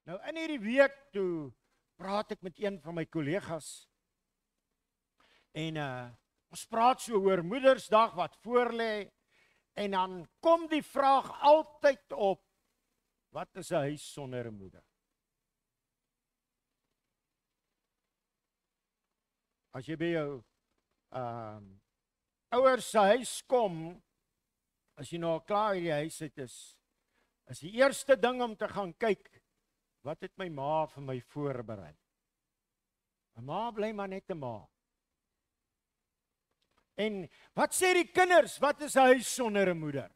Nou in hierdie week toe praat ek met een van my kollegas en ons praat so oor Moedersdag wat voorlê en dan kom die vraag altyd op, wat is 'n huis sonder 'n moeder? As jy by jou ouers se huis kom, as jy nou al klaar hierdie huis uit is die eerste ding om te gaan kyk, wat het my ma vir my voorberei? 'n Ma bly maar net 'n ma. En wat sê die kinders, wat is 'n huis sonder 'n moeder?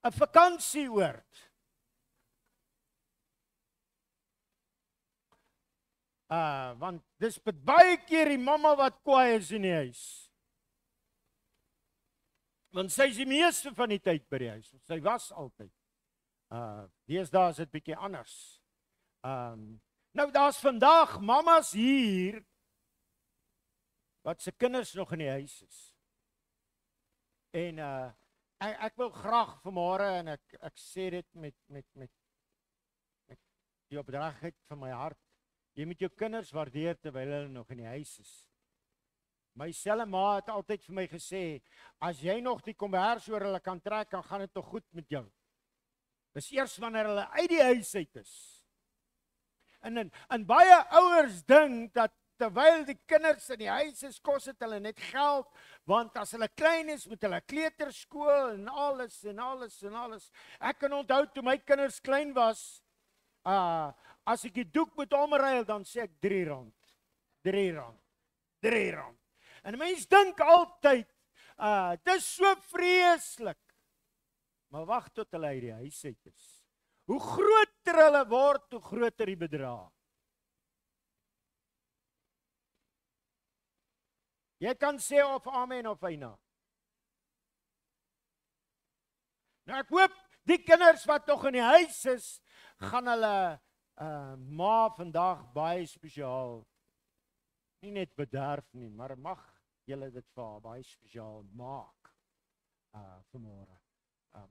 'n Vakansieoord. Want dis baie keer die mamma wat kwaai is in die huis. Want sy is die meeste van die tyd by die huis. Sy was altyd. Deesdae is dit bietjie anders. Nou daar's vandag mammas hier wat se kinders nog in die huis is. En ek wil graag vanmôre en ek sê dit met die opdragheid van my hart. Jy moet jou kinders waardeer terwyl hulle nog in die huis is. My selfe ma het altyd vir my gesê, as jy nog die kombers oor hulle kan trek, dan gaan dit nog goed met jou. Dis eers wanneer hulle uit die huis uit is. En baie ouers dink dat terwyl die kinders in die huis is, kos dit hulle net geld, want as hulle klein is, moet hulle kleuterskool en alles. Ek kan onthou toe my kinders klein was, as ek die doek moet omruil, dan sê ek R3. En mense dink altyd, dis so vreeslik. Maar wag tot hulle uit die huis uit is. Hoe groter hulle word, hoe groter die bedrag. Jy kan sê of amen of eina. Nou ek hoop, die kinders wat nog in die huis is, gaan hulle ma vandag baie spesiaal, nie net bederf nie, maar mag julle dit vir haar baie spesiaal maak vanmôre.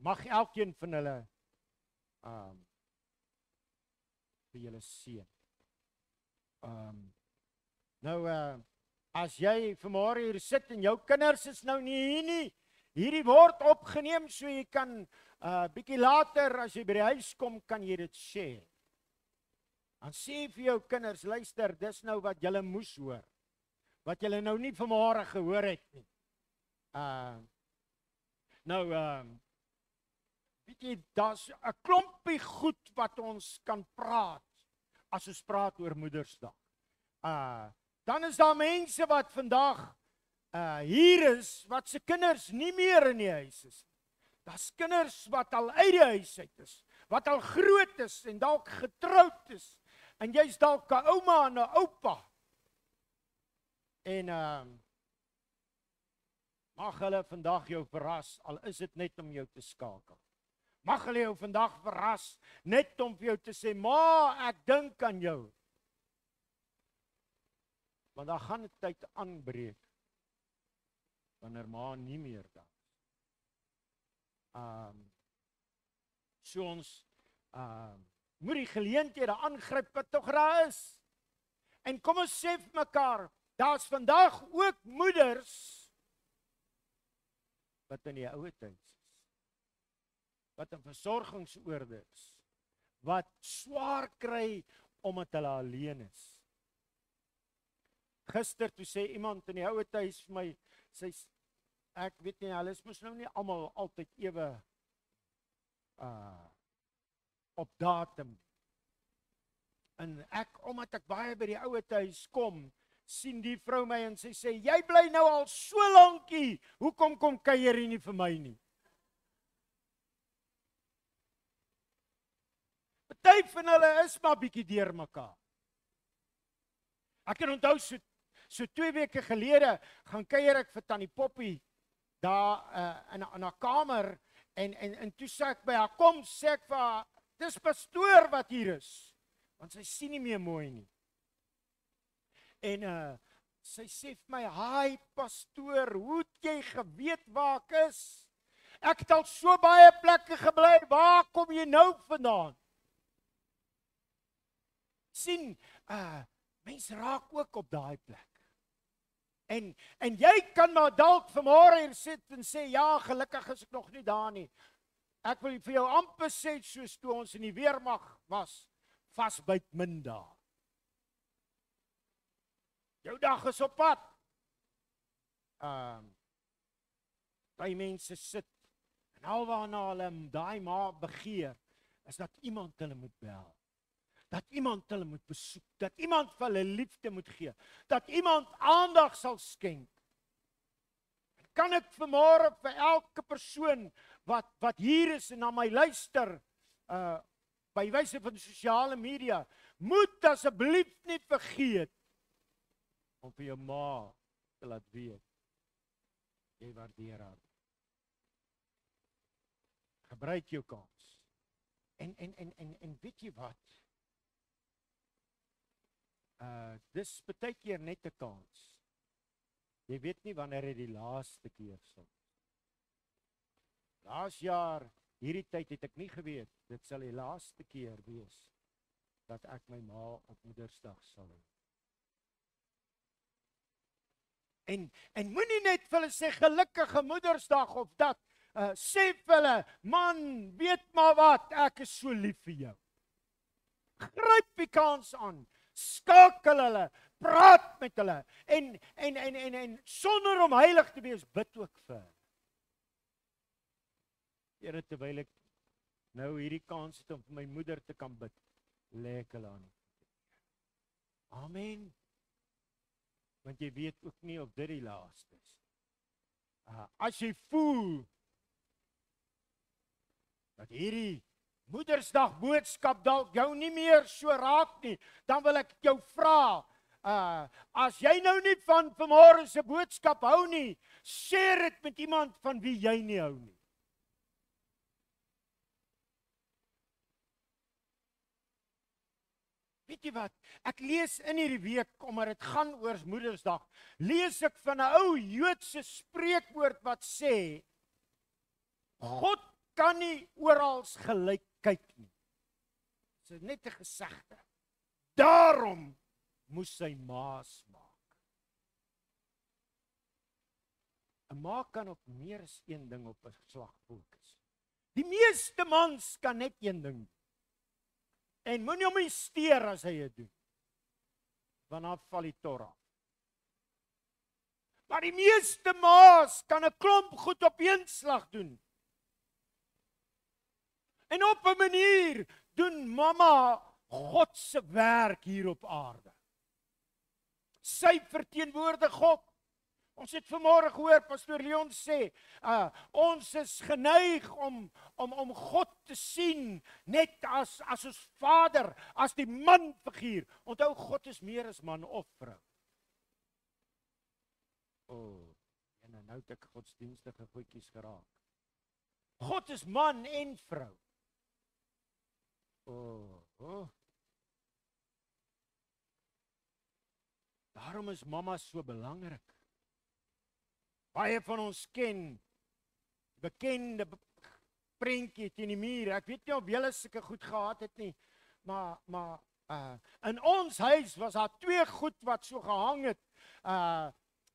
Mag elkeen van hulle vir julle seën. As jy vanmôre hier sit en jou kinders is nou nie hier nie, hierdie word opgeneem, so jy kan bietjie later as jy by die huis kom, kan jy dit sê. Dan sê vir jou kinders, luister, dis nou wat julle moes hoor. Wat julle nou nie vanmôre gehoor het nie. Weet jy, daar's 'n klompie goed wat ons kan praat as ons praat oor Moedersdag. Dan is daar mense wat vandag hier is, wat se kinders nie meer in die huis is. Daar's kinders wat al uit die huis uit is, wat al groot is en dalk getroud is. En jy's dalk 'n ouma en 'n oupa. En mag hulle vandag jou verras, al is dit net om jou te skakel. Mag hulle jou vandag verras, net om vir jou te sê, ma, ek dink aan jou. Want daar gaan 'n tyd aanbreek, wanneer ma nie meer daar is. So ons moet die geleenthede aangryp wat tog daar is. En kom ons sê vir mekaar, daar's vandag ook moeders wat in die ouer tyd is, wat in versorgingsoorde is, wat swaar kry omdat hulle alleen is. Gister toe sê iemand in die ouer huis vir my, ek weet nie, hulle is mos nou nie almal altyd ewe op datum. En omdat ek baie by die ouer huis kom, sien die vrou my en sy sê, jy bly nou al so lankie, hoekom kom kuier jy nie vir my nie? Party van hulle is maar bietjie deur mekaar. Ek kan onthou so 2 weke gelede gaan kuier ek vir Tannie Poppie daar in haar kamer en toe sê ek by haar, kom, sê ek vir haar, dis pastoor wat hier is, want sy sien nie meer mooi nie. En sy sê vir my, "Haai pastoor, hoe het jy geweet waar ek is? Ek het al so baie plekke gebly, waar kom jy nou vandaan? Sien, mense raak ook op daai plek. En jy kan maar dalk vanmôre hier sit en sê, ja, gelukkig is ek nog nie daar nie. Ek wil vir jou amper sê, soos toe ons in die weermag was, vasbyt min dae. Jou dag is op pad. Baie mense sit, en alwaarna hulle daai ma begeer, is dat iemand hulle moet bel. Dat iemand hulle moet besoek, dat iemand vir hulle liefde moet gee, dat iemand aandag sal skenk. Kan ek vanmôre vir elke persoon wat hier is en na my luister, by wyse van sosiale media, moet asseblief nie vergeet om vir jou ma te laat weet, jy waardeer haar. Gebruik jou kans. En weet jy wat? Dis baie keer net 'n kans. Jy weet nie wanneer dit die laaste keer sal. Laas jaar, hierdie tyd het ek nie geweet, dit sal die laaste keer wees, dat ek my ma op Moedersdag sal hê. En moenie net vir hulle sê, gelukkige Moedersdag of dat, sê vir hulle, man, weet maar wat, ek is so lief vir jou. Gryp die kans aan, skakel hulle, praat met hulle, en sonder om heilig te wees, bid ook vir hulle. Here, terwyl ek nou hierdie kans het om vir my moeder te kan bid, lê ek hulle aan. Amen. Want jy weet ook nie of dit die laaste is. As jy voel dat hierdie Moedersdag boodskap dalk jou nie meer so raak nie, dan wil ek jou vra, as jy nou nie van vanmôre se boodskap hou nie, share dit met iemand van wie jy nie hou nie. Weet jy wat, ek lees in hierdie week, omdat dit gaan oor Moedersdag, lees ek van 'n ou Joodse spreekwoord wat sê, God kan nie oral gelyk kyk nie. Dit is net 'n gesegde. Daarom moes sy ma smaak. 'n Ma kan op meer as een ding op 'n slag fokus. Die meeste mans kan net een ding doen. En moenie hom nie steur as hy dit doen. Want dan val die tor af. Maar die meeste ma's kan 'n klomp goed op een slag doen. En op 'n manier doen mamma God se werk hier op aarde. Sy verteenwoordig God. Ons het vanmôre gehoor, pastoor Leon sê, ons is geneig om God te sien, net as ons vader, as die manfiguur. Onthou, God is meer as man of vrou. En nou het ek godsdienstige goedjies geraak. God is man en vrou. Daarom is mamma so belangrik. Baie van ons ken bekende prentjie teen die muur. Ek weet nie of julle sulke goed gehad het nie, maar in ons huis was daar 2 goed wat so gehang het.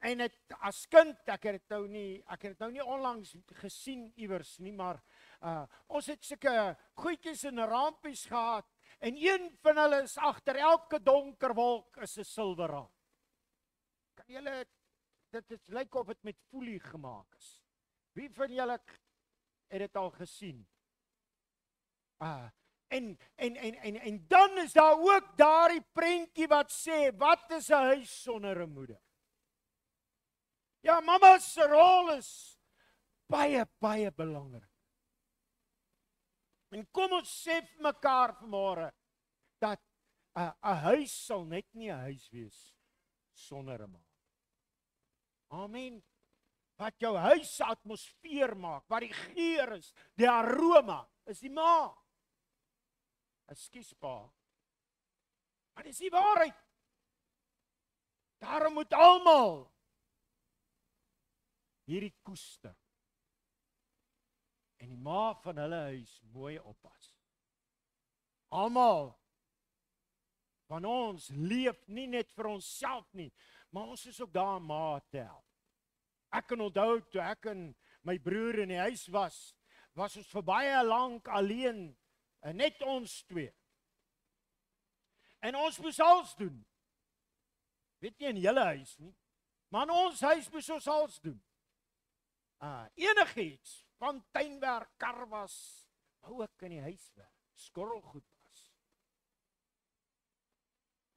En het as kind, ek het dit nou nie onlangs gesien iewers nie, maar ons het sulke goedjies en rampies gehad, en een van hulle is agter elke donker wolk is 'n silwerraam. Kan julle, dit lyk of dit met folie gemaak is. Wie van julle het dit al gesien? En dan is daar ook daardie prentjie wat sê, wat is 'n huis sonder 'n moeder? Ja, mamma se rol is baie, baie belangrik. En kom ons sê vir mekaar vanmôre, dat 'n huis sal net nie 'n huis wees sonder 'n ma. Amen. Wat jou huis se atmosfeer maak, wat die geur is, die aroma, is die ma. Ekskuus pa. Maar dis die waarheid. Daarom moet almal hierdie koester. En die ma van hulle huis mooi oppas. Almal van ons leef nie net vir onsself nie, maar ons is ook daar om ma te help. Ek kan onthou toe ek en my broer in die huis was ons vir baie lank alleen, net ons twee. En ons moes alles doen. Weet nie in julle huis nie, maar in ons huis moes ons alles doen. Enigiets, van tuinwerk, karwas, ook in die huiswerk, skorrelgoed was.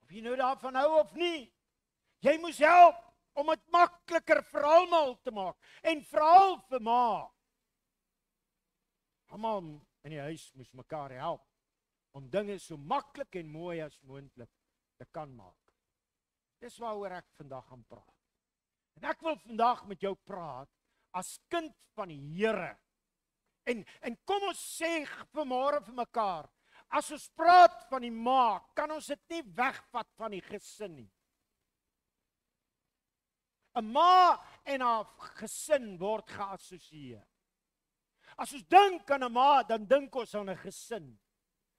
Of jy nou daarvan hou of nie, jy moes help om dit makliker vir almal te maak, en veral vir ma. Almal in die huis moes mekaar help, om dinge so maklik en mooi as moontlik te kan maak. Dis waaroor ek vandag gaan praat. En ek wil vandag met jou praat, as kind van die Here. En kom ons sê vanmôre vir mekaar, as ons praat van die ma, kan ons dit nie wegvat van die gesin nie. 'n Ma en haar gesin word geassosieer. As ons dink aan 'n ma, dan dink ons aan 'n gesin.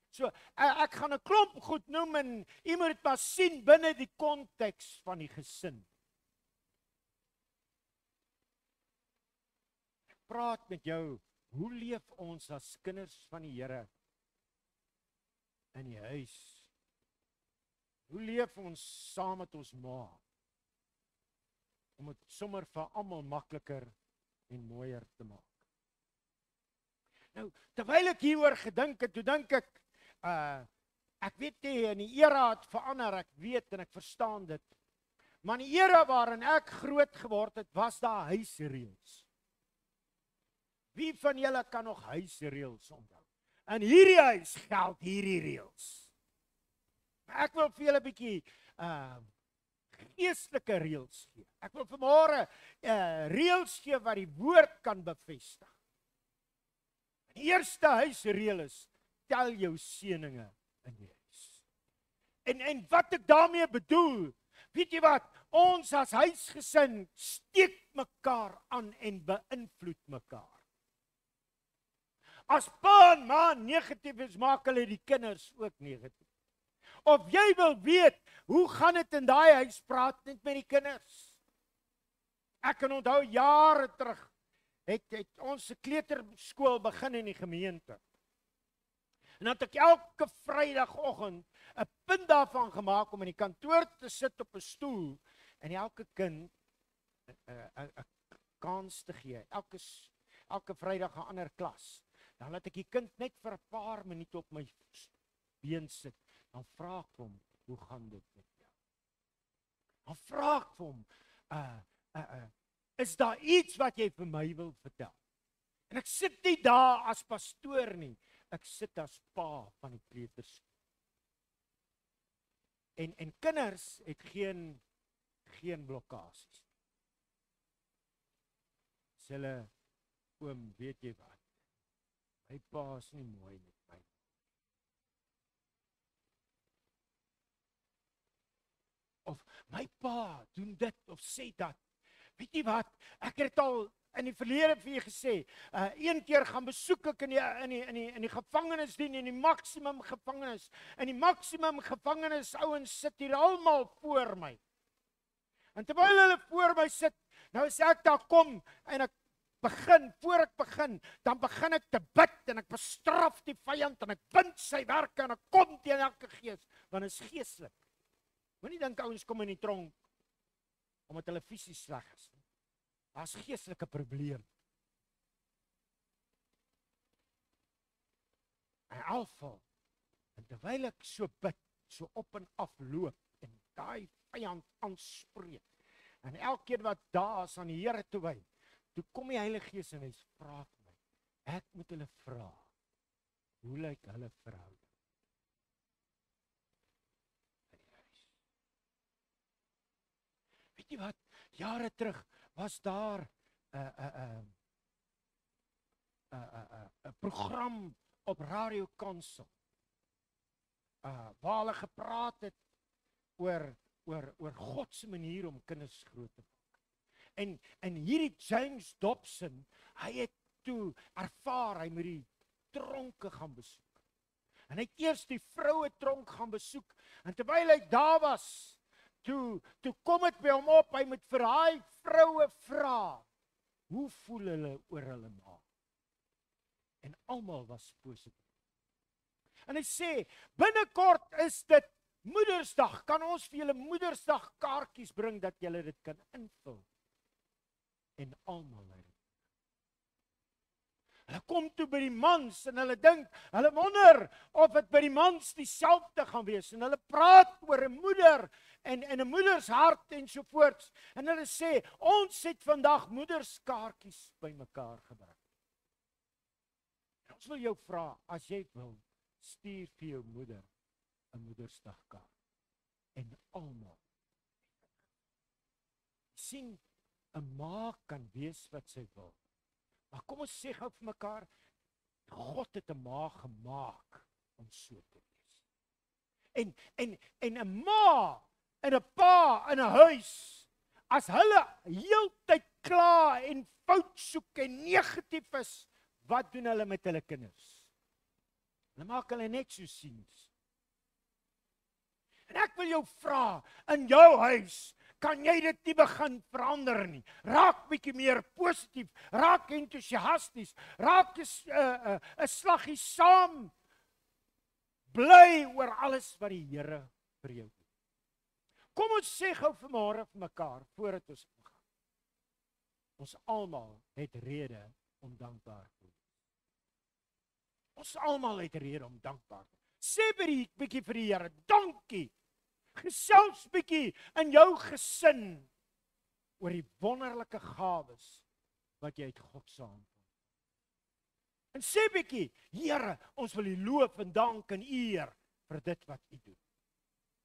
So, ek gaan 'n klomp goed noem en jy moet dit maar sien binne die konteks van die gesin. Ek praat met jou, hoe leef ons as kinders van die Here in die huis? Hoe leef ons saam met ons ma? Om dit sommer vir almal makliker en mooier te maak. Nou, terwyl ek hieroor gedink het, toe dink ek weet nie, in die era het verander, ek weet en ek verstaan dit, maar in die era waarin ek groot geword het, was daar huisreëls. Wie van julle kan nog huisreëls onthou? In hierdie huis geld hierdie reëls. Ek wil vir julle 'n bietjie geestelike reëls gee. Ek wil vanmôre reëls gee wat die woord kan bevestig. Die eerste huisreël is, tel jou seëninge in die huis. En wat ek daarmee bedoel, weet jy wat? Ons as huisgesin steek mekaar aan en beïnvloed mekaar. As pa en ma negatief is, maak hulle die kinders ook negatief. Of jy wil weet, hoe gaan dit in daai huis, praat net met die kinders. Ek kan onthou jare terug, het ons kleuterskool begin in die gemeente. En dan het ek elke Vrydagoggend 'n punt daarvan gemaak om in die kantoor te sit op 'n stoel en elke kind 'n kans te gee. Elke Vrydag 'n ander klas. Dan laat ek die kind net vir 'n paar minute op my been sit. Dan vra ek hom, hoe gaan dit met jou? Dan vra ek hom, is daar iets wat jy vir my wil vertel? En ek sit nie daar as pastoor nie. Ek sit as pa van die kleuterskool. En kinders het geen blokkades. Sê hulle, oom, weet jy wat? My pa is nie mooi met my. Of my pa doen dit of sê dat. Weet jy wat? Ek het al in die verlede vir julle gesê, een keer gaan besoek ek in die gevangenisdien, in die maksimum gevangenis. In die maksimum gevangenis ouens sit hier almal voor my. En terwyl hulle voor my sit, nou as ek daar kom en ek voor ek begin, dan begin ek te bid en ek bestraf die vyand en ek bind sy werke en ek kom teen elke gees, want dit is geestelik. Moenie dink ouens kom in die tronk omdat hulle fisies sleg is. Daar's geestelike probleem. En alval, en terwyl ek so bid, so op en af loop en daai vyand aanspreek, en elkeen wat daar is aan die Here toe wy, toe kom die Heilige Gees en hy vra vir my, ek moet hulle vra, hoe lyk hulle verhouding? In die huis. Weet jy wat, jare terug was daar 'n program op Radio Kansel, waar hulle gepraat het oor God se manier om kinders groot te maak. En hierdie James Dobson, hy het toe ervaar, hy moet die tronke gaan besoek. En hy het eers die vroue tronk gaan besoek. En terwyl hy daar was, toe kom dit by hom op, hy moet vir daai vroue vra, hoe voel hulle oor hulle ma? En almal was positief. En hy sê, binnekort is dit Moedersdag, kan ons vir julle Moedersdag kaartjies bring, dat julle dit kan invul. En almal het dit. Hulle kom toe by die mans, en hulle dink, hulle wonder, of het by die mans dieselfde gaan wees, en hulle praat oor 'n moeder, en 'n moedershart, en sovoorts, en hulle sê, ons het vandag moederskaartjies by mekaar gebring. En ons wil jou vra, as jy wil, stuur vir jou moeder 'n Moedersdagkaart. En almal. Sien, 'n ma kan wees wat sy wil. Maar kom ons sê gou vir mekaar, God het 'n ma gemaak om so te wees. En 'n ma en 'n pa in 'n huis, as hulle heeltyd kla en fout soek en negatief is, wat doen hulle met hulle kinders? Hulle maak hulle net so siens. En ek wil jou vra, in jou huis, kan jy dit nie begin verander nie. Raak bietjie meer positief, raak entoesiasties, raak 'n slaggie saam. Bly oor alles wat die Here vir jou doen. Kom ons sê gou vanmôre vir mekaar, voordat ons begin. Ons almal het rede om dankbaar te wees. Ons almal het rede om dankbaar te wees. Sê bietjie vir die Here, dankie. Gesels bietjie in jou gesin oor die wonderlike gawes wat jy uit God se hand het. En sê bietjie, Here, ons wil U loof en dank en eer vir dit wat U doen.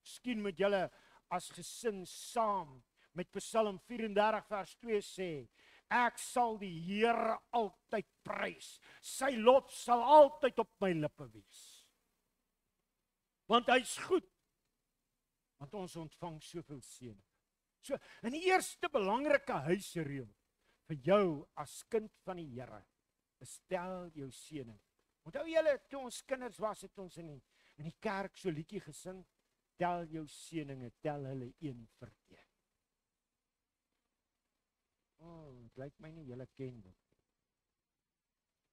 Miskien moet julle as gesin saam met Psalm 34 vers 2 sê, ek sal die Here altyd prys. Sy lof sal altyd op my lippe wees. Want hy's goed. Want ons ontvang soveel seëning. So, in die eerste belangrike huisreël vir jou as kind van die Here, is tel jou seëning. Onthou julle, toe ons kinders was, het ons in die kerk so liedjie gesing, tel jou seëninge, tel hulle een vir een. Het lyk my nie julle ken dit.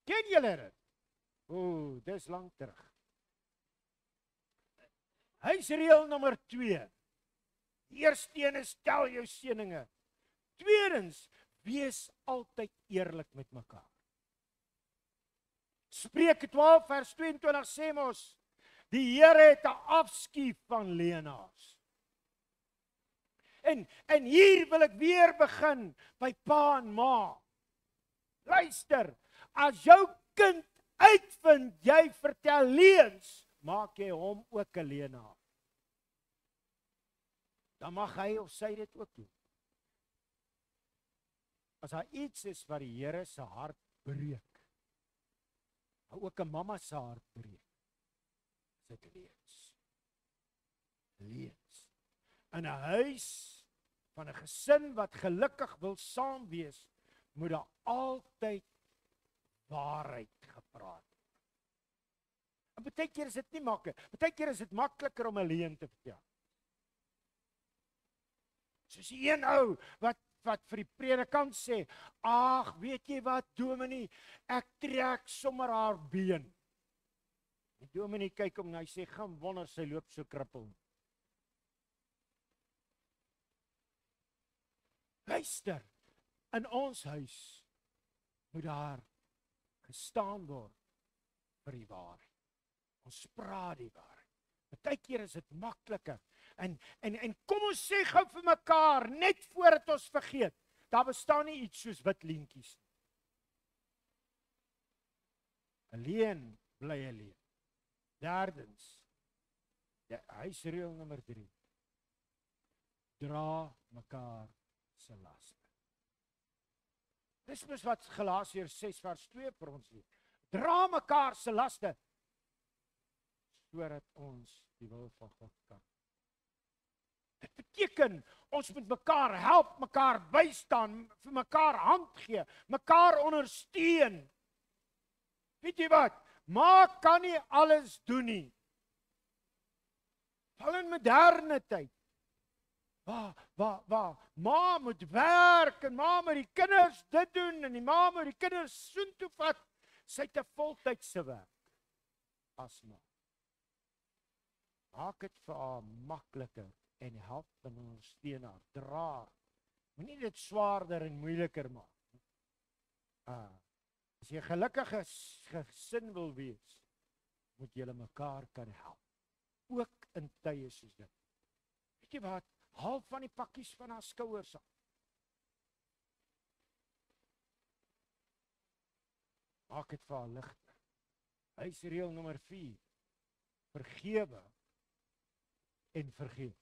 Ken julle dit? Dis lank terug. Huisreël nommer 2. Die eerste een is tel jou seëninge. Tweedens, wees altyd eerlik met mekaar. Spreuke 12 vers 22 sê mos, die Here het 'n afskuw van leienaars. En hier wil ek weer begin by pa en ma. Luister, as jou kind uitvind jy vertel leuns, maak jy hom ook 'n leienaar. Dan mag hy of sy dit ook doen. As daar iets is wat die Here se hart breek, ook 'n mamma se hart breek, is dit leuns. Leuns. In 'n huis van 'n gesin wat gelukkig wil saam wees, moet daar altyd waarheid gepraat word. En baie keer is dit nie maklik. Baie keer is dit makliker om 'n leuen te vertel. Soos die een ou wat vir die predikant sê, ag, weet jy wat, dominee, ek trek sommer haar been. Die dominee kyk hom en hy sê, gaan wonder sy loop so krippel. Luister, in ons huis moet daar gestaan word vir die waarheid. Ons praat die waarheid. Baie keer is dit makliker. En kom ons sê gou vir mekaar, net voordat ons vergeet, daar bestaan nie iets soos wit leentjies nie. Alleen bly alleen. Derdens, huisreël nommer 3. Dra mekaar se laste. Dis mos wat Galasiërs 6 vers 2 vir ons leer. Dra mekaar se laste, sodat ons die wil van God kan. Dit beteken, ons moet mekaar help, mekaar bystaan, vir mekaar hand gee, mekaar ondersteun. Weet jy wat? Ma kan nie alles doen nie. Val in moderne tyd. Ma moet werk en ma moet die kinders dit doen en die ma moet die kinders soontoe vat. Sy het 'n voltydse werk as ma. Maak dit vir haar makliker en help en ondersteun haar, dra haar. Moenie dit swaarder en moeiliker maak. As jy 'n gelukkige gesin wil wees, moet julle mekaar kan help. Ook in tye soos dit. Weet jy wat? Haal van die pakkies van haar skouers af. Maak dit vir haar ligter. Huisreël nommer 4. Vergewe en vergeef.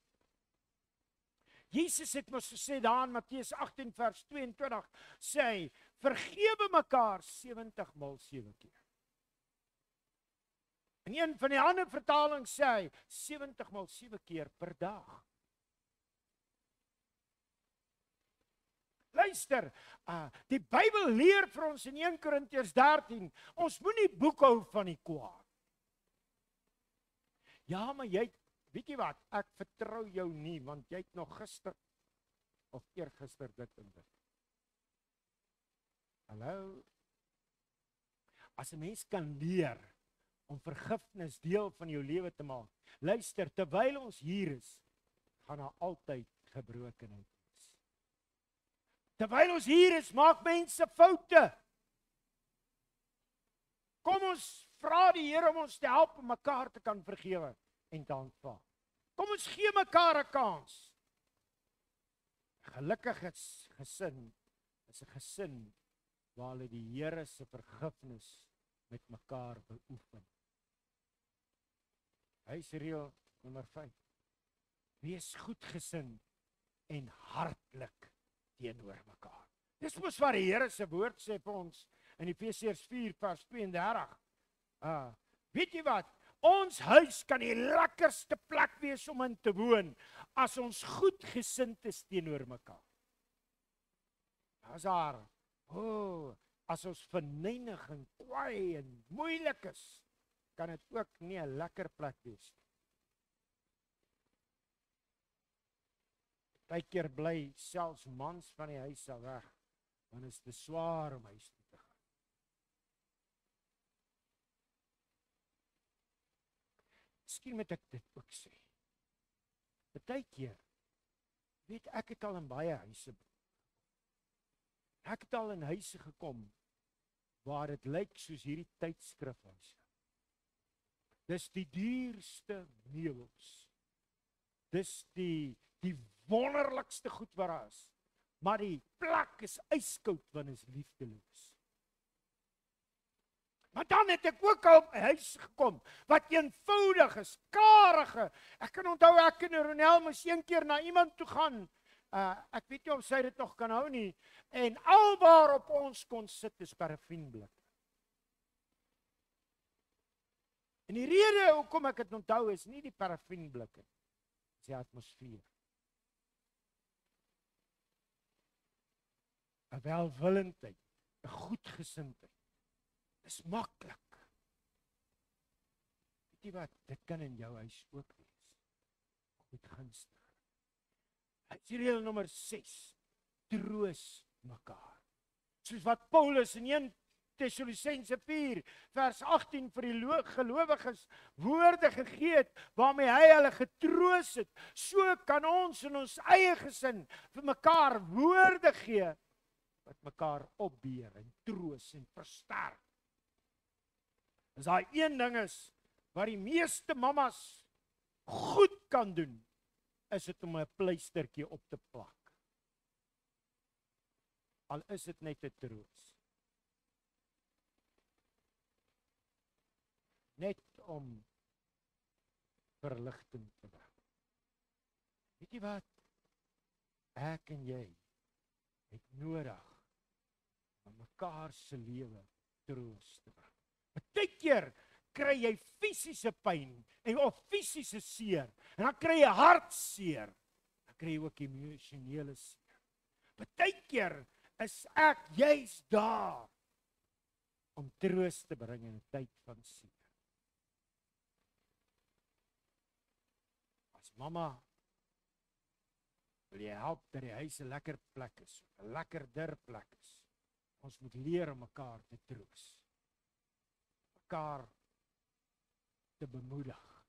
Jesus het mos gesê daar in Matteus 18 vers 22, sê hy, vergewe mekaar 70 maal 7 keer. En een van die ander vertalings sê hy, 70 maal 7 keer per dag. Luister, die Bybel leer vir ons in 1 Korintiërs 13, ons moenie boekhou van die kwaad. Ja, maar weet jy wat, ek vertrou jou nie, want jy het nog gister, of eergister dit en dit. Hallo? As 'n mens kan leer, om vergifnis deel van jou lewe te maak, luister, terwyl ons hier is, gaan daar altyd gebrokenheid. Terwyl ons hier is, maak mense foute. Kom ons vra die Here om ons te help om mekaar te kan vergewe en te aanvaar. Kom ons gee mekaar 'n kans. 'n Gelukkige gesin is 'n gesin waar hulle die Here se vergifnis met mekaar beoefen. Huisreël nommer 5. Wees goedgesind en hartlik teenoor mekaar. Dis mos wat die Here se woord sê vir ons in Efesiërs 4 vers 32. Weet jy wat? Ons huis kan die lekkerste plek wees om in te woon as ons goedgesind is teenoor mekaar. As ons verneig en kwaai en moeilik is, kan dit ook nie 'n lekker plek wees nie. Partykeer bly selfs mans van die huis af weg, want is te swaar om huis toe te gaan. Miskien moet ek dit ook sê. Partykeer, weet ek het al in baie huise. Ek het al in huise gekom waar dit lyk soos hierdie tydskrifhuise. Dis die duurste meubels. Dis die wonderlikste goed wat daar is. Maar die plek is yskoud want is liefdeloos. Maar dan het ek ook al op 'n huis gekom wat eenvoudig is, karige. Ek kan onthou ek en Ronel moes een keer na iemand toe gaan. Ek weet nie of sy dit nog kan hou nie. En alwaar op ons kon sit is parafienblikke. En die rede hoekom ek dit onthou is nie die parafienblikke, dis die atmosfeer. 'n welwillendheid, 'n goedgesindheid. Dis maklik. Weet jy wat, dit kan in jou huis ook wees. Goedgunstig. Huisreël nommer 6. Troos mekaar. Soos wat Paulus in 1 Tessalonisense 4 vers 18 vir die gelowiges woorde gegee het, waarmee hy hulle getroos het. So kan ons in ons eie gesin vir mekaar woorde gee, wat mekaar opbeer en troos en versterk. As daai een ding is, wat die meeste mamas goed kan doen, is dit om 'n pleistertjie op te plak. Al is dit net 'n troos. Net om verligting te bring. Weet jy wat? Ek en jy het nodig om mekaar se lewe troos te bring. Partykeer kry jy fisiese pyn of fisiese seer en dan kry jy hartseer. Dan kry jy ook emosionele seer. Partykeer is ek juis daar om troos te bring in 'n tyd van seer. As mamma wil jy help dat die huis 'n lekker plek is, 'n lekkerder plek is. Ons moet leer om mekaar te troos. Mekaar te bemoedig.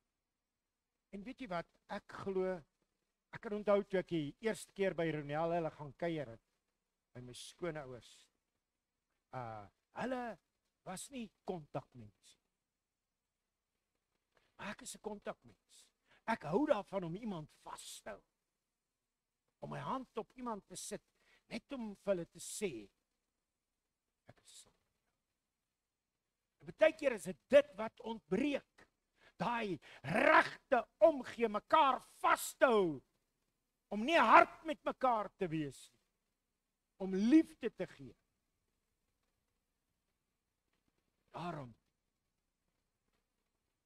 En weet jy wat, ek glo, ek kan onthou toe ek die eerste keer by Ronel hulle gaan kuier het, by my skoonouers. Hulle was nie kontakmense. Maar ek is 'n kontakmens. Ek hou daarvan om iemand vas te hou. Om my hand op iemand te sit, net om vir hulle te sê, ek is saam. En baie keer is dit wat ontbreek. Daai regte omgee, mekaar vas te hou, om nie hard met mekaar te wees nie, om liefde te gee. Daarom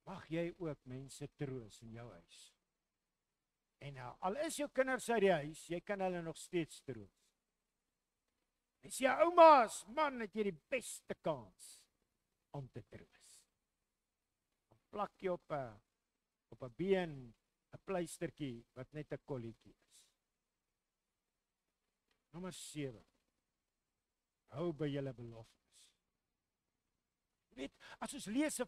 mag jy ook mense troos in jou huis. En al is jou kinders uit die huis, jy kan hulle nog steeds troos. As jy ouma's, man, het jy die beste kans om te troos. Dan plak jy op 'n been 'n pleistertjie wat net 'n kolletjie is. Nommer 7. Hou by julle beloftes. Weet, as ons lees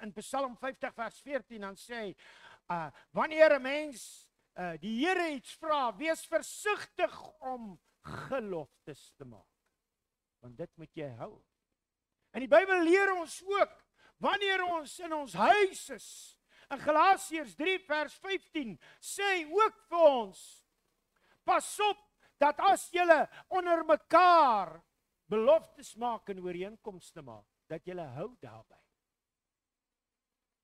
in Psalm 50 vers 14, dan sê hy, wanneer 'n mens die Here iets vra, wees versigtig om geloftes te maak. Want dit moet jy hou. En die Bybel leer ons ook, wanneer ons in ons huis is, in Galasiërs 3 vers 15, sê hy ook vir ons, pas op, dat as julle onder mekaar beloftes maak en ooreenkomste maak, dat julle hou daarby.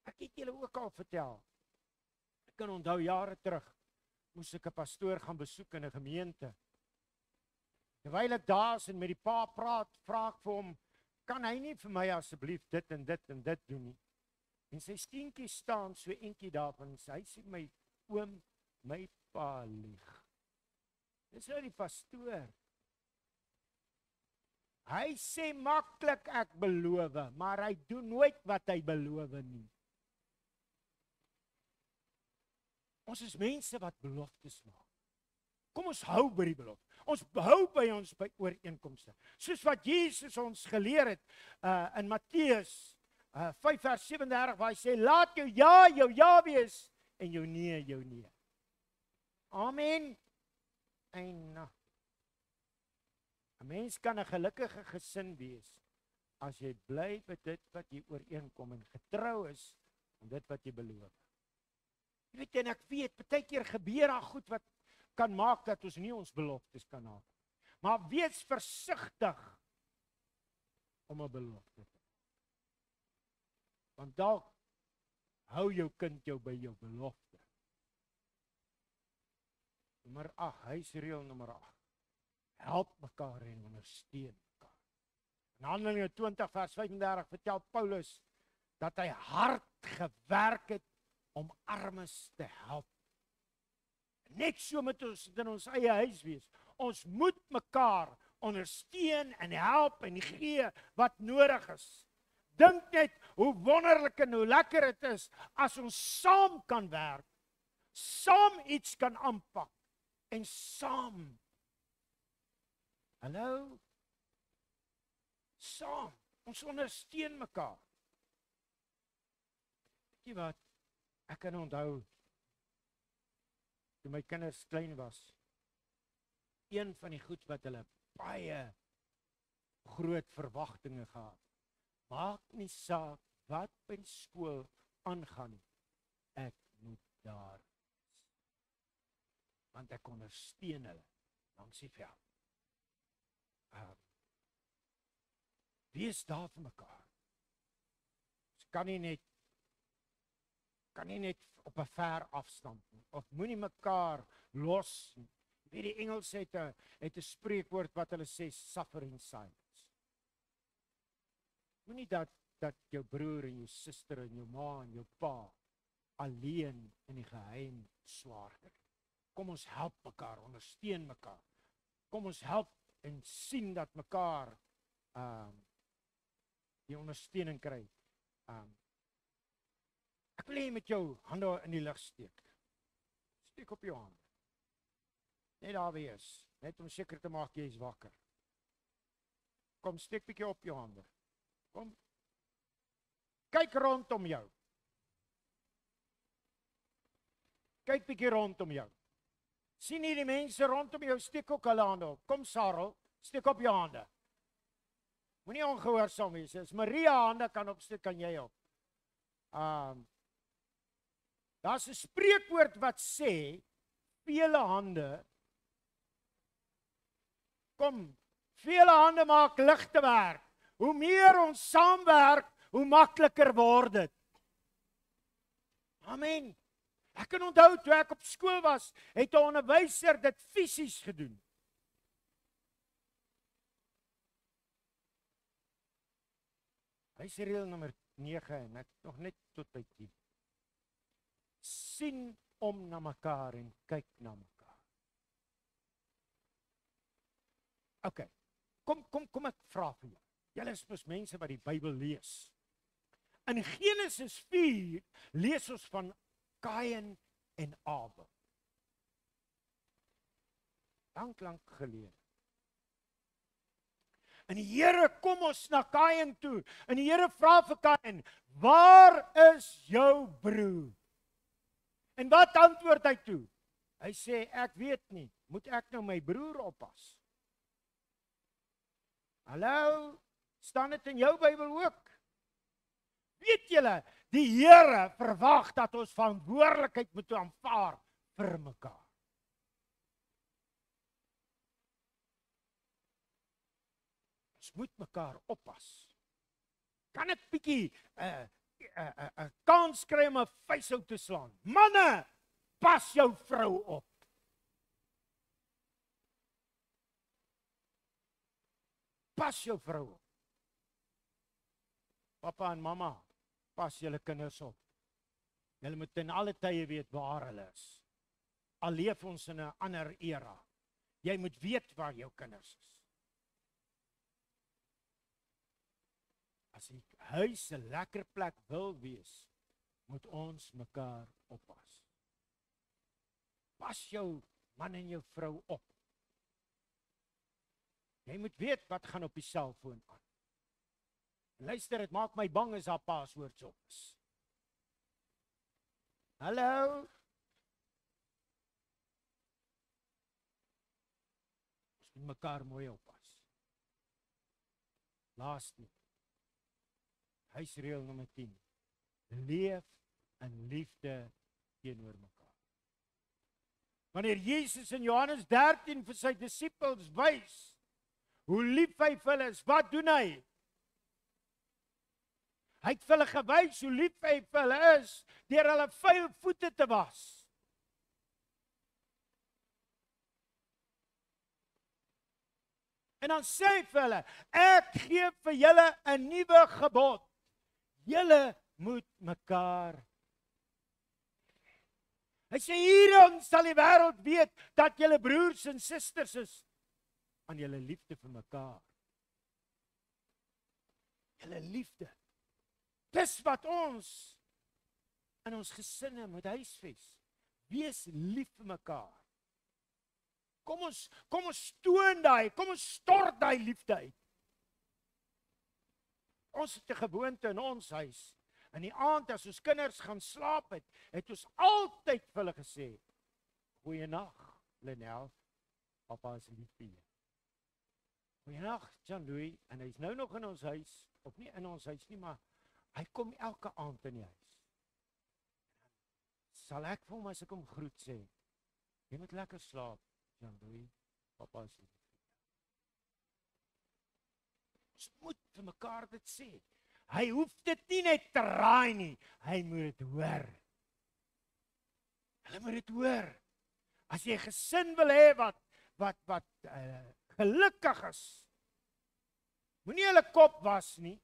Ek het julle ook al vertel, ek kan onthou jare terug, moes ek 'n pastoor gaan besoek in 'n gemeente. Terwyl ek daar is en met die pa praat, vra ek vir hom, kan hy nie vir my asseblief dit en dit en dit doen nie? En sy steentjie staan so eentjie daarvan, en hy sê my, oom, my pa lieg. Dis nou die pastoor. Hy sê maklik ek beloof, maar hy doen nooit wat hy beloof nie. Ons is mense wat beloftes maak. Kom ons hou by die belofte. Ons hou by ons ooreenkomste. Soos wat Jesus ons geleer het in Matteus 5 vers 37 waar hy sê, laat jou ja wees en jou nee. Amen. En 'n mens kan 'n gelukkige gesin wees as jy bly by dit wat jy ooreenkom en getrou is aan dit wat jy beloof. Jy weet, en ek weet, baie keer gebeur daar goed wat kan maak dat ons nie ons beloftes kan haal. Maar wees versigtig om 'n belofte te maak. Want dalk hou jou kind jou by jou belofte. Nommer 8, huisreël nommer 8. Help mekaar en ondersteun mekaar. In Handelinge 20 vers 35 vertel Paulus dat hy hard gewerk het om armes te help. Net so moet ons in ons eie huis wees. Ons moet mekaar ondersteun en help en gee wat nodig is. Dink net hoe wonderlik en hoe lekker dit is as ons saam kan werk, saam iets kan aanpak en saam. Hallo? Saam. Ons ondersteun mekaar. Weet jy wat? Ek kan onthou toe my kinders klein was, een van die goed wat hulle baie groot verwagtinge gehad. Maak nie saak wat by skool aangaan, ek moet daar wees. Want ek ondersteun hulle langs die veld. Wees daar vir mekaar. Ons kan nie net op 'n ver afstand nie, of moenie mekaar los nie. Weet die Engels het 'n spreekwoord wat hulle sê, suffer in silence. Moenie dat jou broer en jou suster en jou ma en jou pa alleen in die geheim swaar kry. Kom ons help mekaar, ondersteun mekaar. Kom ons help en sien dat mekaar die ondersteuning kry. Ek wil hê jy met jou hande in die lug steek. Steek op jou hande. Net daar wees, net om seker te maak jy is wakker. Kom, steek bietjie op jou hande. Kom. Kyk rondom jou. Kyk bietjie rondom jou. Sien hier die mense rondom jou, steek ook hulle hande op. Kom Sarel, steek op jou hande. Moenie ongehoorsaam wees. As Maria hande kan opsteek, kan jy op. Daar's 'n spreekwoord wat sê, vele hande, kom, vele hande maak ligte werk. Hoe meer ons saamwerk, hoe makliker word dit. Amen. Ek kan onthou toe ek op skool was, het 'n onderwyser dit fisies gedoen. Hy sê reël nommer 9 en ek nog net tot by 10. Sien om na mekaar en kyk na mekaar. OK. Kom ek vra vir jou. Julle is mos mense wat die Bybel lees. In Genesis 4 lees ons van Kain en Abel. Lank gelede. En die Here kom ons na Kain toe. En die Here vra vir Kain, waar is jou broer? En wat antwoord hy toe? Hy sê, ek weet nie, moet ek nou my broer oppas? Hallo, staan dit in jou Bybel ook? Weet julle, die Here verwag dat ons verantwoordelikheid moet aanvaar vir mekaar. Ons moet mekaar oppas. Kan ek bietjie 'n kans kry om 'n vuishou te slaan? Manne, pas jou vrou op. Pas jou vrou op. Papa en mamma, pas julle kinders op. Julle moet in alle tye weet waar hulle is. Al leef ons in 'n ander era. Jy moet weet waar jou kinders is. As die huis 'n lekker plek wil wees, moet ons mekaar oppas. Pas jou man en jou vrou op. Jy moet weet wat gaan op die selfoon aan. Luister, dit maak my bang as haar paswoord op is. Hallo? Ons moet mekaar mooi oppas. Laaste. Huisreël nommer 10. Leef in liefde teenoor mekaar. Wanneer Jesus in Johannes 13 vir sy disippels wys hoe lief hy vir hulle is, wat doen hy? Hy het vir hulle gewys hoe lief hy vir hulle is, deur hulle vuil voete te was. En dan sê hy vir hulle, ek gee vir julle 'n nuwe gebod. Julle moet mekaar. Hy sê hierin sal die wêreld weet dat julle broers en susters is, aan julle liefde vir mekaar. Julle liefde. Dis wat ons in ons gesinne moet huisves. Wees lief vir mekaar. Kom ons toon daai, kom ons stort daai liefde uit. Ons het 'n gewoonte in ons huis. In die aand as ons kinders gaan slaap het ons altyd vir hulle gesê, goeienag, Lenel, papa is lief vir jou. Goeienag, Jean-Louis, en hy's nou nog in ons huis, of nie in ons huis nie, maar hy kom elke aand in die huis. Sal ek vir hom as ek hom groet sê, jy moet lekker slaap, Jean-Louis, papa is lief vir jou. Ons moet vir mekaar dit sê. Hy hoef dit nie net te raai nie, hy moet dit hoor. Hulle moet dit hoor. As jy 'n gesin wil hê wat gelukkig is, moenie hulle kop was nie.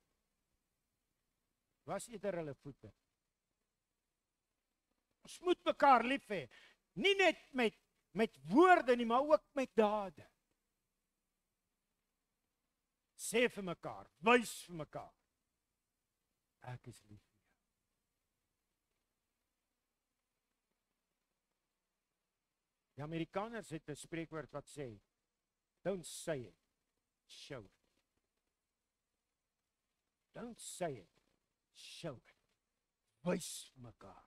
Was eerder hulle voete. Ons moet mekaar lief hê. Nie net met woorde nie, maar ook met dade. Sê vir mekaar, wys vir mekaar. Ek is lief vir jou. Die Amerikaners het 'n spreekwoord wat sê, don't say it, show it. Don't say it, show it. Wys mekaar.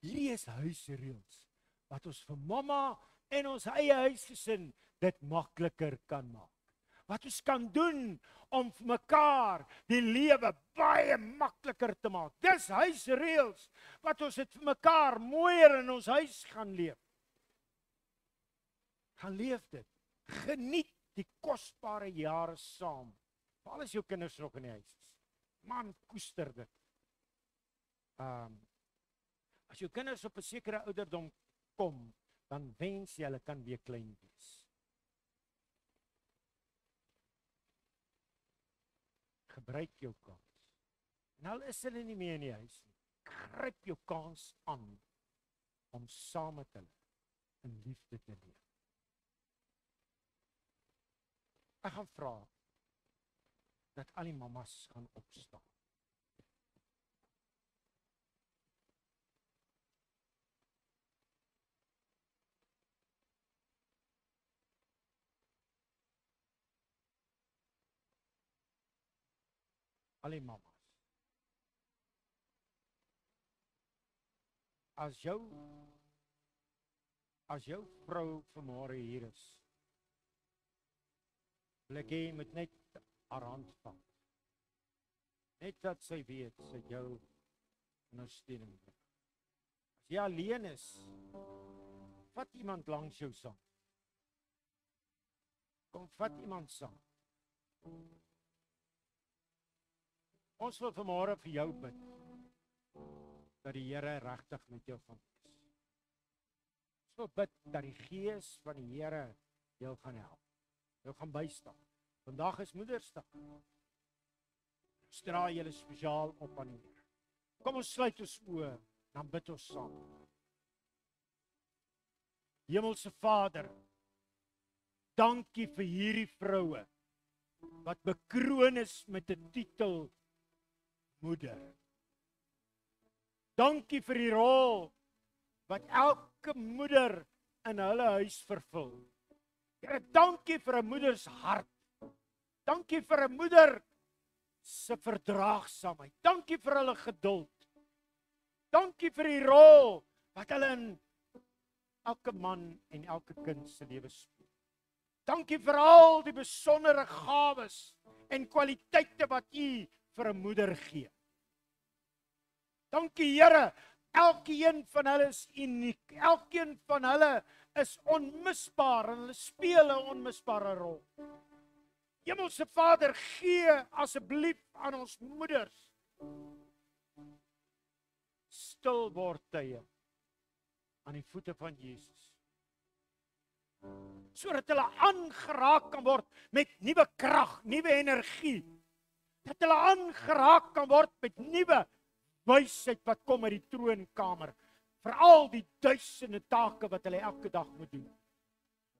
Lees huisreëls wat ons vir mamma en ons eie huisgesin dit makliker kan maak. Wat ons kan doen om vir mekaar die lewe baie makliker te maak. Dis huisreëls wat ons dit vir mekaar mooier in ons huis gaan leef. Gaan leef dit. Geniet die kosbare jare saam. Veral as jou kinders nog in die huis is. Man, koester dit. As jou kinders op 'n sekere ouderdom kom, dan wens jy hulle kan weer klein wees. Gebruik jou kans. En al is hulle nie meer in die huis nie, gryp jou kans aan om saam met hulle in liefde te leef. Ek gaan vra dat al die mammas gaan opstaan. Al die mammas. As jou vrou vanmôre hier is, wil ek hê jy moet net haar hand vat. Net dat sy weet, sy jou ondersteuning nodig. As jy alleen is, vat iemand langs jou saam. Kom, vat iemand saam. Ons wil vanmôre vir jou bid, dat die Here regtig met jou gaan wees. Ons wil bid dat die Gees van die Here jou gaan help. Jou gaan bystaan. Vandag is Moedersdag. Dra julle spesiaal op aan die Here. Kom ons sluit ons oë, dan bid ons saam. Hemelse Vader, dankie vir hierdie vroue wat bekroon is met 'n titel moeder. Dankie vir die rol wat elke moeder in hulle huis vervul. Here, dankie vir 'n moeder se hart. Dankie vir 'n moeder se verdraagsaamheid. Dankie vir hulle geduld. Dankie vir die rol wat hulle in elke man en elke kind se lewe speel. Dankie vir al die besondere gawes en kwaliteite wat U vir 'n moeder gee. Dankie Here, elkeen van hulle is uniek. Elkeen van hulle is onmisbaar en hulle speel 'n onmisbare rol. Hemelse Vader, gee asseblief aan ons moeders stil word tye aan die voete van Jesus, sodat hulle aangeraak kan word met nuwe krag, nuwe energie, dat hulle aangeraak kan word met nuwe wysheid wat kom uit die troonkamer, vir al die duisende take wat hulle elke dag moet doen.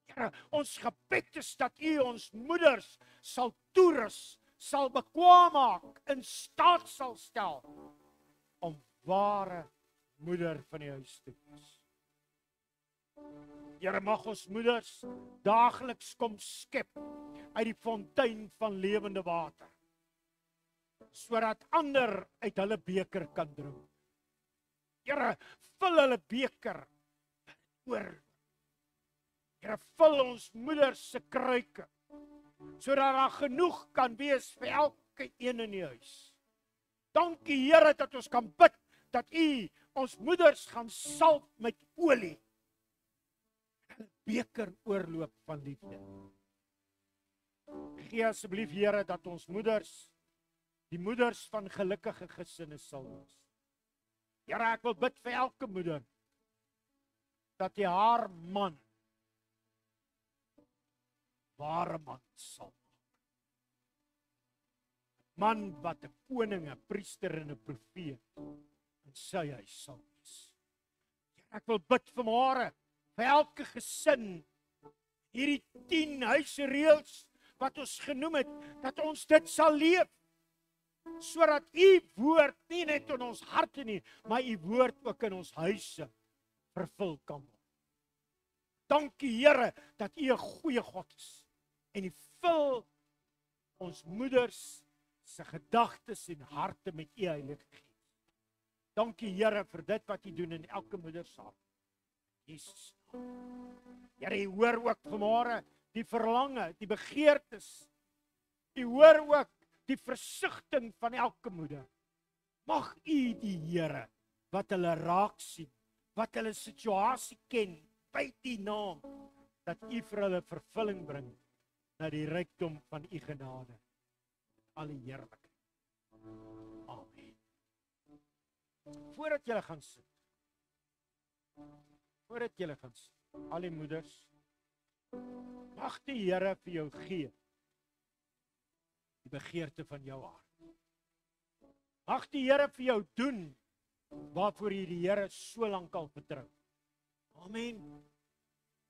Here, ons gebed is dat U ons moeders sal toerus, sal bekwaam maak, in staat sal stel om ware moeder van die huis te wees. Here, mag ons moeders daagliks kom skep uit die fontein van lewende water, sodat ander uit hulle beker kan drink. Here, vul hulle beker oor. Here, vul ons moeders se kruike, sodat daar genoeg kan wees vir elke een in die huis. Dankie Here dat ons kan bid, dat U ons moeders gaan salf met olie. Beker oorloop van liefde. Gee asseblief Here dat ons moeders, die moeders van gelukkige gesinne sal wees. Here, ek wil bid vir elke moeder, dat jy haar man, ware man sal maak. Man wat 'n koning, 'n priester en 'n profeet in sy huis sal wees. Here, ek wil bid vanmôre vir elke gesin, hierdie 10 huisreëls wat ons genoem het, dat ons dit sal leef. sodat u woord nie net in ons harte nie, maar u woord ook in ons huise vervul kan word. Dankie Here dat u 'n goeie God is en u vul ons moeders se gedagtes en harte met u Heilige Gees. Dankie Here vir dit wat u doen in elke moeder se hart. Jesus. Here, u hoor ook vanmôre die verlange, die begeertes. U hoor ook die versigtiging van elke moeder. Mag u die Here wat hulle raak sien, wat hulle situasie ken, by die naam, dat u vir hulle vervulling bring na die rykdom van u genade. Alle heerlikheid. Amen. Voordat julle gaan sit, al die moeders, mag die Here vir jou gee die begeerte van jou hart. Mag die Here vir jou doen waarvoor jy die Here so lank al vertrou. Amen.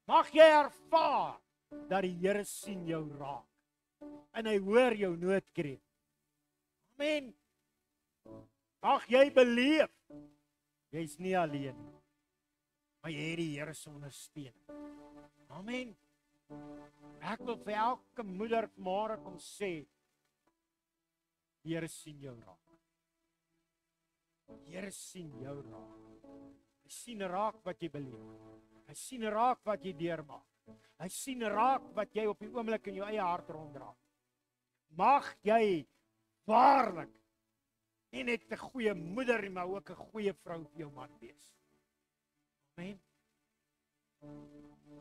Mag jy ervaar dat die Here sien jou raak en hy hoor jou noodkreet. Amen. Mag jy beleef jy's nie alleen nie, maar jy het die Here se ondersteuning. Amen. Ek wil vir elke moeder vanmôre kom sê, die Here sien jou raak. Die Here sien jou raak. Hy sien raak wat jy beleef. Hy sien raak wat jy deurmaak. Hy sien raak wat jy op die oomblik in jou eie hart ronddra. Mag jy waarlik nie net 'n goeie moeder, maar ook 'n goeie vrou vir jou man wees. Amen.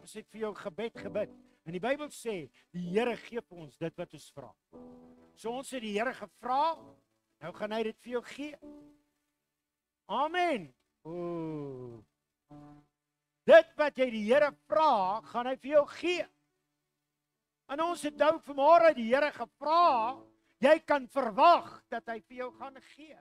Ons het vir jou gebed. En die Bybel sê, die Here gee vir ons dit wat ons vra. So ons het die Here gevra, nou gaan hy dit vir jou gee. Amen. Dit wat jy die Here vra, gaan hy vir jou gee. En ons het nou vanmôre die Here gevra, jy kan verwag dat hy vir jou gaan gee.